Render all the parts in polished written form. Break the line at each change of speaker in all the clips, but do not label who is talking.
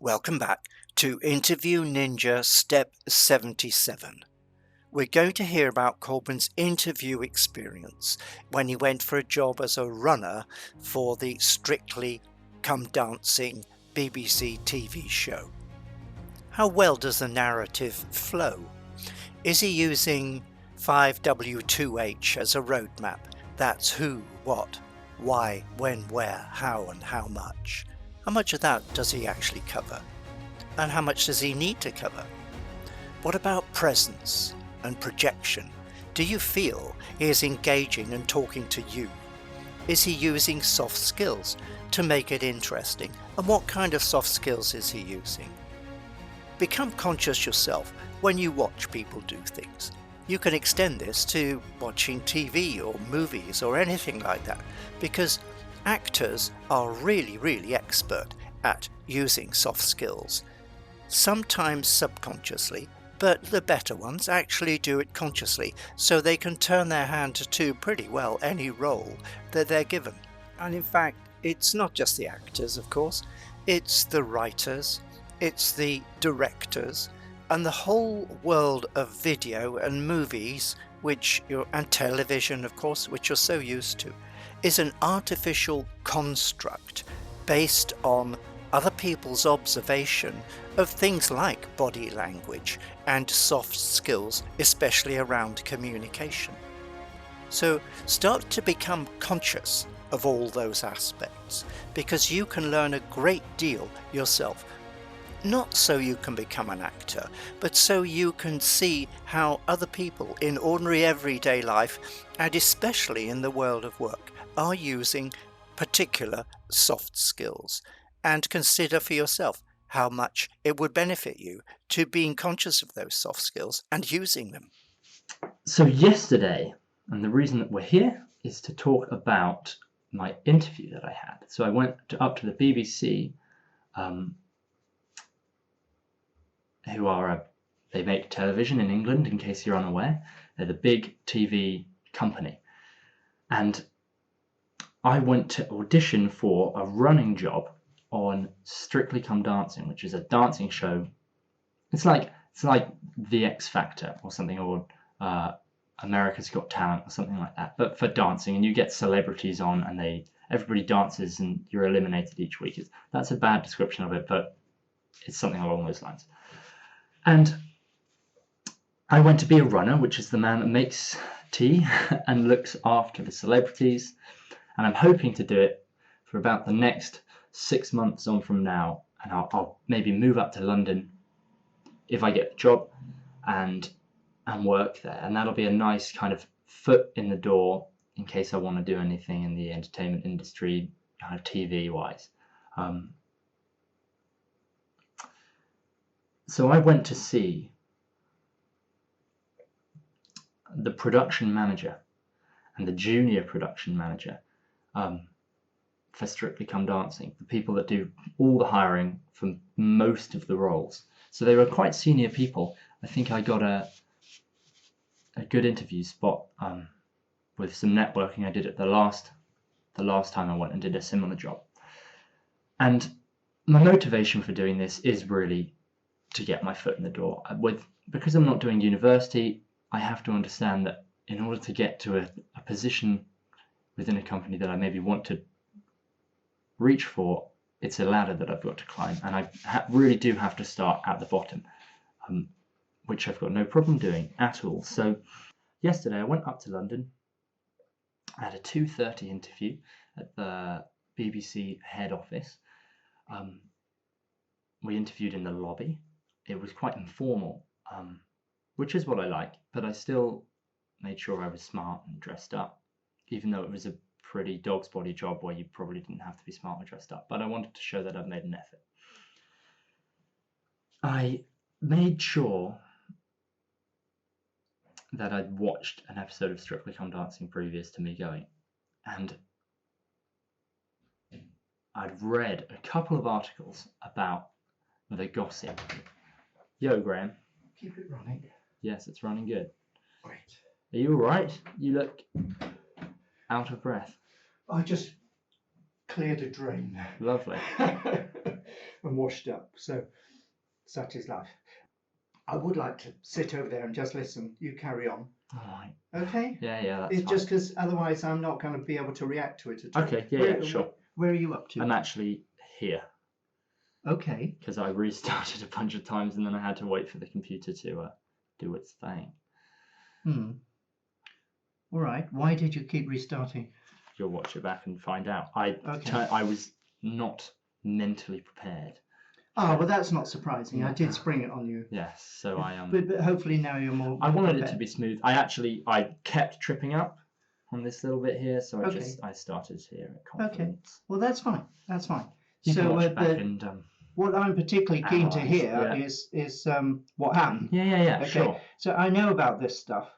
Welcome back to Interview Ninja Step 77. We're going to hear about Corben's interview experience when he went for a job as a runner for the Strictly Come Dancing BBC TV show. How well does the narrative flow? Is he using 5W2H as a roadmap? That's who, what, why, when, where, how and how much. How much of that does he actually cover? And how much does he need to cover? What about presence and projection? Do you feel he is engaging and talking to you? Is he using soft skills to make it interesting? And what kind of soft skills is he using? Become conscious yourself when you watch people do things. You can extend this to watching TV or movies or anything like that, because actors are really expert at using soft skills. Sometimes subconsciously, but the better ones actually do it consciously, so they can turn their hand to pretty well any role that they're given. And in fact, it's not just the actors, of course, it's the writers, it's the directors, and the whole world of video and movies, and television, of course, which you're so used to, is an artificial construct based on other people's observation of things like body language and soft skills, especially around communication. So start to become conscious of all those aspects, because you can learn a great deal yourself. Not so you can become an actor, but so you can see how other people in ordinary everyday life, and especially in the world of work, are using particular soft skills, and consider for yourself how much it would benefit you to being conscious of those soft skills and using them.
So yesterday, and the reason that we're here is to talk about my interview that I had. So I went up to the BBC, they make television in England, in case you're unaware. They're the big TV company. And I went to audition for a running job on Strictly Come Dancing, which is a dancing show. It's like The X Factor or something, or America's Got Talent or something like that, but for dancing. And you get celebrities on, and everybody dances, and you're eliminated each week. That's a bad description of it, but it's something along those lines. And I went to be a runner, which is the man that makes tea and looks after the celebrities. And I'm hoping to do it for about the next 6 months on from now. And I'll maybe move up to London if I get the job and work there. And that'll be a nice kind of foot in the door in case I want to do anything in the entertainment industry, kind of TV wise. So I went to see the production manager and the junior production manager for Strictly Come Dancing, the people that do all the hiring for most of the roles. So they were quite senior people. I think I got a good interview spot with some networking I did at the last time I went and did a similar job. And my motivation for doing this is really to get my foot in the door. Because I'm not doing university, I have to understand that in order to get to a position within a company that I maybe want to reach for, it's a ladder that I've got to climb, and I really do have to start at the bottom, which I've got no problem doing at all. So yesterday I went up to London. I had a 2:30 interview at the BBC head office. We interviewed in the lobby. It was quite informal, which is what I like, but I still made sure I was smart and dressed up, even though it was a pretty dog's body job where you probably didn't have to be smart or dressed up, but I wanted to show that I've made an effort. I made sure that I'd watched an episode of Strictly Come Dancing previous to me going, and I'd read a couple of articles about the gossip. Yo, Graham.
Keep it running.
Yes, it's running good.
Great.
Are you all right? You look out of breath.
I just cleared a drain.
Lovely.
and washed up. So such is life. I would like to sit over there and just listen. You carry on.
All right.
Okay?
Yeah, that's
It's
fine.
just because otherwise I'm not going to be able to react to it at all.
Okay, yeah, sure.
Where are you up to?
I'm actually here
Okay.
because I restarted a bunch of times and then I had to wait for the computer to do its thing.
All right. Why did you keep restarting?
You'll watch it back and find out. I was not mentally prepared.
Oh, well, that's not surprising. I did spring it on you.
Yes, so I
But hopefully now you're more.
I wanted
prepared.
it to be smooth. I kept tripping up on this little bit here, so I started here at confidence.
Okay. Well, that's fine. That's fine.
You
so
can watch back and
what I'm particularly keen to hear is what happened.
Yeah.
Okay.
Sure.
So I know about this stuff.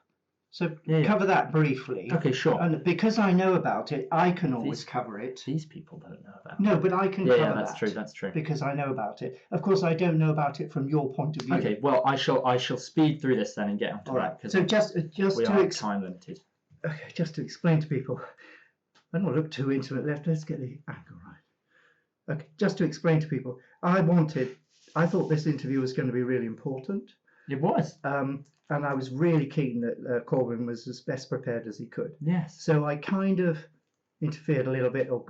So cover that briefly.
Okay, sure.
And because I know about it, I can always cover it.
These people don't know about it.
No, but I can cover that.
That's true.
Because I know about it. Of course, I don't know about it from your point of view.
Okay, well, I shall speed through this then and get onto that.
So just
we
to
are time limited.
Okay, just to explain to people. I don't want to look too intimate left. Let's get the angle right. Okay, just to explain to people, I thought this interview was going to be really important.
It was.
And I was really keen that Corben was as best prepared as he could.
Yes.
So I kind of interfered a little bit, or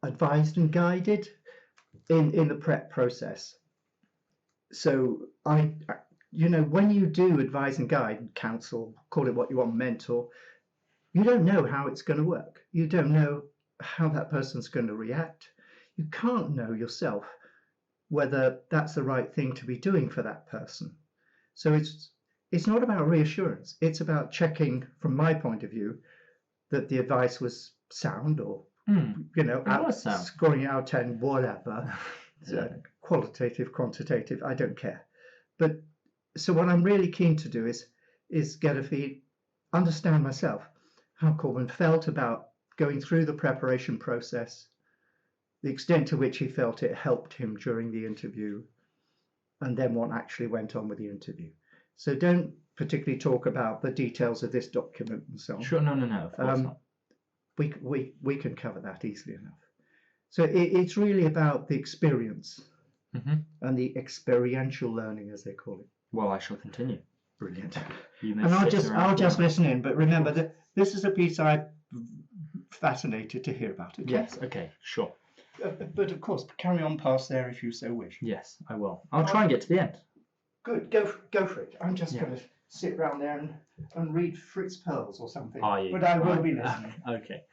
advised and guided in the prep process. So when you do advise and guide, counsel, call it what you want, mentor, you don't know how it's going to work. You don't know how that person's going to react. You can't know yourself whether that's the right thing to be doing for that person. So it's not about reassurance. It's about checking, from my point of view, that the advice was sound, or scoring out 10, whatever. Qualitative, quantitative, I don't care. But so what I'm really keen to do is get understand myself, how Corben felt about going through the preparation process, the extent to which he felt it helped him during the interview, and then what actually went on with the interview. So don't particularly talk about the details of this document and so on.
Sure, no, of course not.
We can cover that easily enough. So it's really about the experience and the experiential learning, as they call it.
Well, I shall continue.
Brilliant.
And
I'll just listen in, but remember that this is a piece I'm fascinated to hear about. Okay?
Yes. Okay. Sure.
But of course, carry on past there if you so wish.
Yes, I will. I'll try and get to the end.
Good. Go for it. I'm just going to sit round there and read Fritz Perls or something.
Are you?
But I will be listening.
Okay.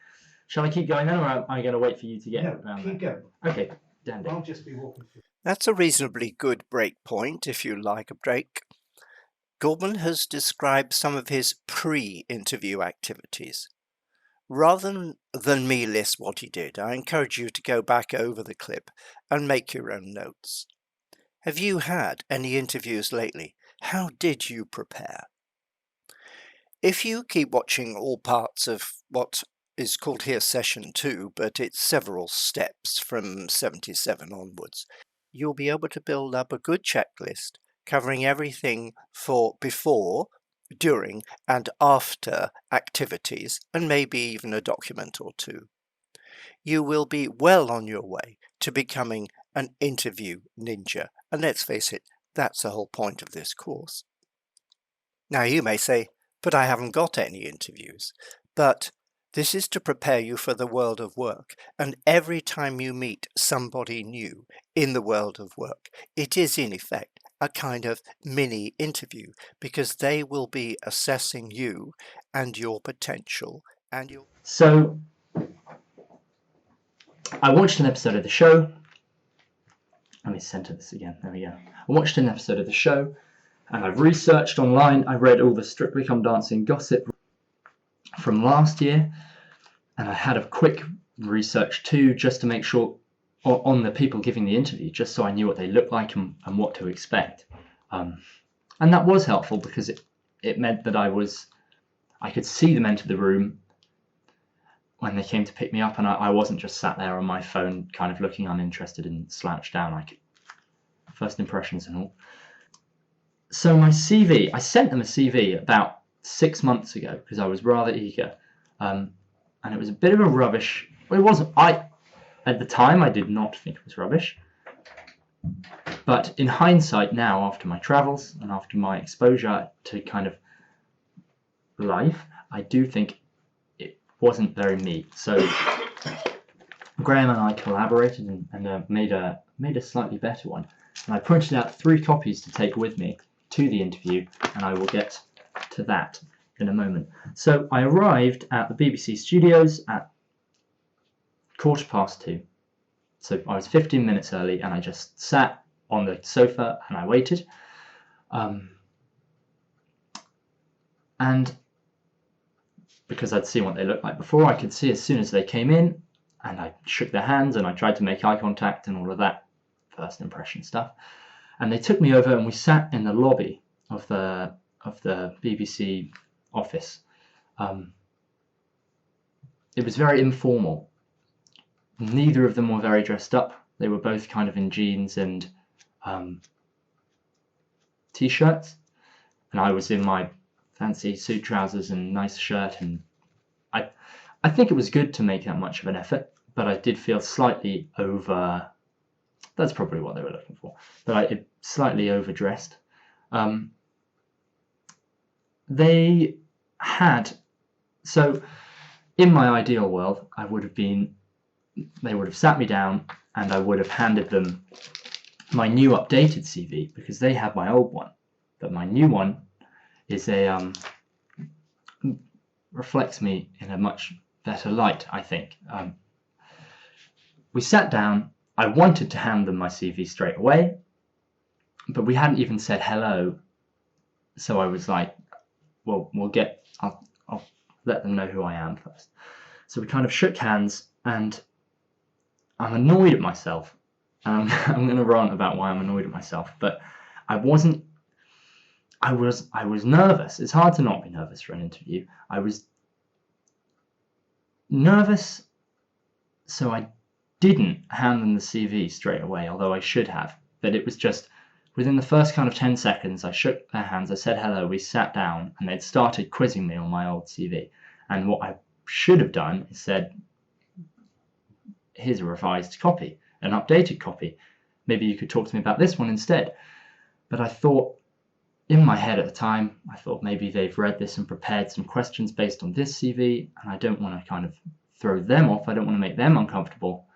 Shall I keep going then, or am I going to wait for you to get around there?
Keep going.
Okay. Dandy.
I'll just be walking through.
That's a reasonably good break point, if you like a break. Corben has described some of his pre-interview activities. Rather than me list what he did, I encourage you to go back over the clip and make your own notes. Have you had any interviews lately? How did you prepare? If you keep watching all parts of what is called here session 2, but it's several steps from 77 onwards, you'll be able to build up a good checklist covering everything for before, during and after activities, and maybe even a document or two. You will be well on your way to becoming an interview ninja, and let's face it, that's the whole point of this course. Now you may say, but I haven't got any interviews. But this is to prepare you for the world of work, and every time you meet somebody new in the world of work, it is in effect a kind of mini interview, because they will be assessing you and your potential and your...
So, I watched an episode of the show. Let me center this again. There we go. I watched an episode of the show, and I've researched online. I read all the Strictly Come Dancing gossip from last year, and I had a quick research too, just to make sure on the people giving the interview, just so I knew what they looked like and what to expect. And that was helpful, because it meant that I could see them enter the room when they came to pick me up, and I wasn't just sat there on my phone kind of looking uninterested and slouched down. First impressions and all. So my CV, I sent them a CV about 6 months ago because I was rather eager, and it was a bit of a rubbish. Well, it wasn't. At the time, I did not think it was rubbish. But in hindsight now, after my travels and after my exposure to kind of life, I do think it wasn't very me. So Graham and I collaborated and made a slightly better one. And I printed out 3 copies to take with me to the interview, and I will get to that in a moment. So I arrived at the BBC studios at 2:15. So I was 15 minutes early, and I just sat on the sofa and I waited. And because I'd seen what they looked like before, I could see as soon as they came in, and I shook their hands and I tried to make eye contact and all of that first impression stuff. And they took me over and we sat in the lobby of the BBC office. It was very informal. Neither of them were very dressed up. They were both kind of in jeans and t-shirts, and I was in my fancy suit trousers and nice shirt, and I think it was good to make that much of an effort, but I did feel slightly over. That's probably what they were looking for, but I slightly overdressed. They had, so in my ideal world, they would have sat me down and I would have handed them my new updated CV, because they had my old one, but my new one is reflects me in a much better light, I think. We sat down. I wanted to hand them my CV straight away, but we hadn't even said hello, so I was like, well, I'll let them know who I am first. So we kind of shook hands, and I'm annoyed at myself. I'm going to rant about why I'm annoyed at myself, but I was nervous. It's hard to not be nervous for an interview. I was nervous, so I didn't hand them the CV straight away, although I should have. But it was just within the first kind of 10 seconds, I shook their hands, I said hello, we sat down, and they'd started quizzing me on my old CV. And what I should have done is said, here's a revised copy, an updated copy. Maybe you could talk to me about this one instead. But I thought, in my head at the time, I thought maybe they've read this and prepared some questions based on this CV, and I don't want to kind of throw them off. I don't want to make them uncomfortable.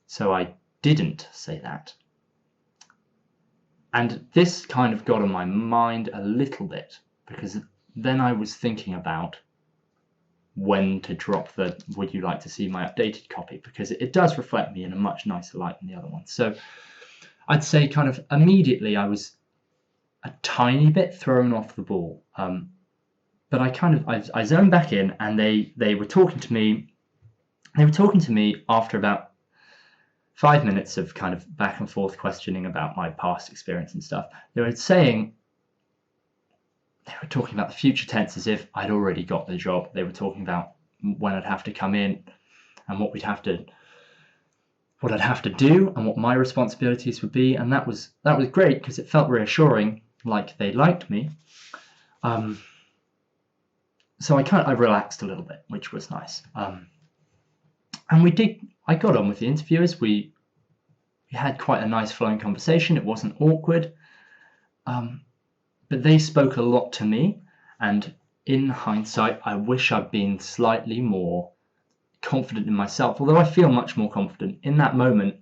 So I didn't say that. And this kind of got on my mind a little bit, because then I was thinking about when to drop the would you like to see my updated copy, because it does reflect me in a much nicer light than the other one. So I'd say kind of immediately I was a tiny bit thrown off the ball, but I zoned back in, and they were talking to me. They were talking to me after about 5 minutes of kind of back and forth questioning about my past experience and stuff. They were talking about the future tense as if I'd already got the job. They were talking about when I'd have to come in and what I'd have to do and what my responsibilities would be. And that was great, because it felt reassuring, like they liked me. So I relaxed a little bit, which was nice. And I got on with the interviewers. We had quite a nice flowing conversation. It wasn't awkward. But they spoke a lot to me, and in hindsight, I wish I'd been slightly more confident in myself, although I feel much more confident. In that moment,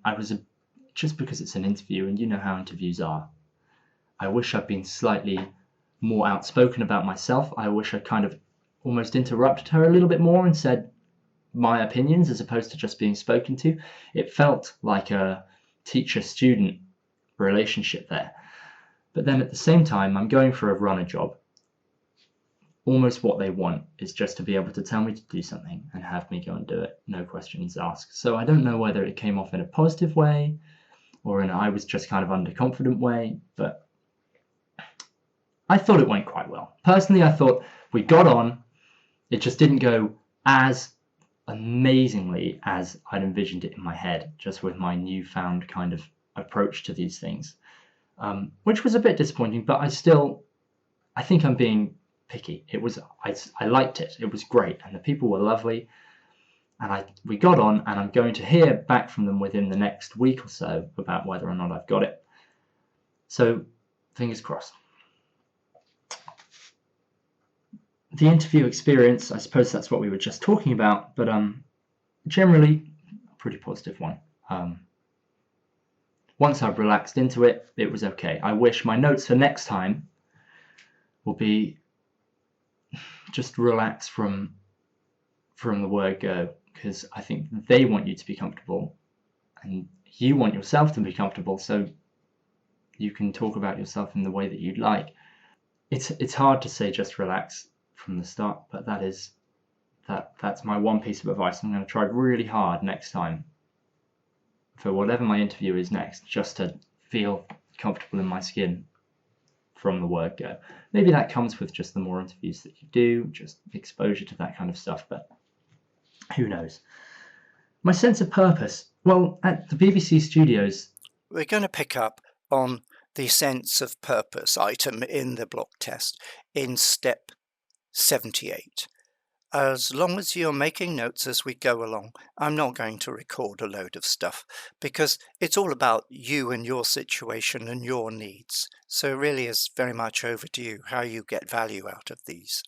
just because it's an interview, and you know how interviews are, I wish I'd been slightly more outspoken about myself. I wish I kind of almost interrupted her a little bit more and said my opinions as opposed to just being spoken to. It felt like a teacher-student relationship there. But then at the same time, I'm going for a runner job. Almost what they want is just to be able to tell me to do something and have me go and do it, no questions asked. So I don't know whether it came off in a positive way or in I was just kind of underconfident way, but I thought it went quite well. Personally, I thought we got on. It just didn't go as amazingly as I'd envisioned it in my head, just with my newfound kind of approach to these things. Which was a bit disappointing, but I think I'm being picky. I liked it. It was great, and the people were lovely. And we got on, and I'm going to hear back from them within the next week or so about whether or not I've got it. So fingers crossed. The interview experience, I suppose that's what we were just talking about, but generally a pretty positive one. Once I've relaxed into it, it was okay. I wish my notes for next time will be just relax from the word go, because I think they want you to be comfortable and you want yourself to be comfortable, so you can talk about yourself in the way that you'd like. It's hard to say just relax from the start, but that's my one piece of advice. I'm going to try really hard next time for whatever my interview is next, just to feel comfortable in my skin from the word go. Maybe that comes with just the more interviews that you do, just exposure to that kind of stuff, but who knows. My sense of purpose. Well, at the BBC Studios,
we're going to pick up on the sense of purpose item in the block test in step 78. As long as you're making notes as we go along, I'm not going to record a load of stuff because it's all about you and your situation and your needs. So it really is very much over to you how you get value out of these.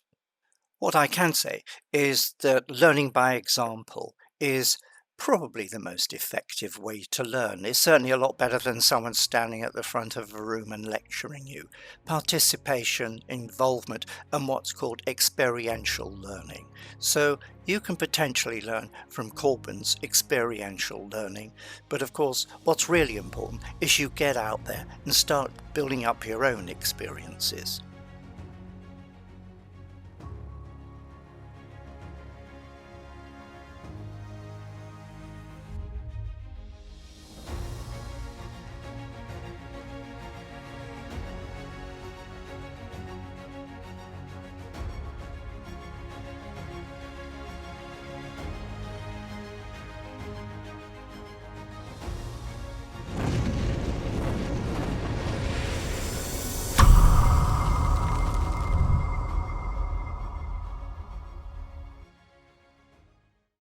What I can say is that learning by example is probably the most effective way to learn. It's certainly a lot better than someone standing at the front of a room and lecturing you. Participation, involvement, and what's called experiential learning. So you can potentially learn from Corben's experiential learning, but of course what's really important is you get out there and start building up your own experiences.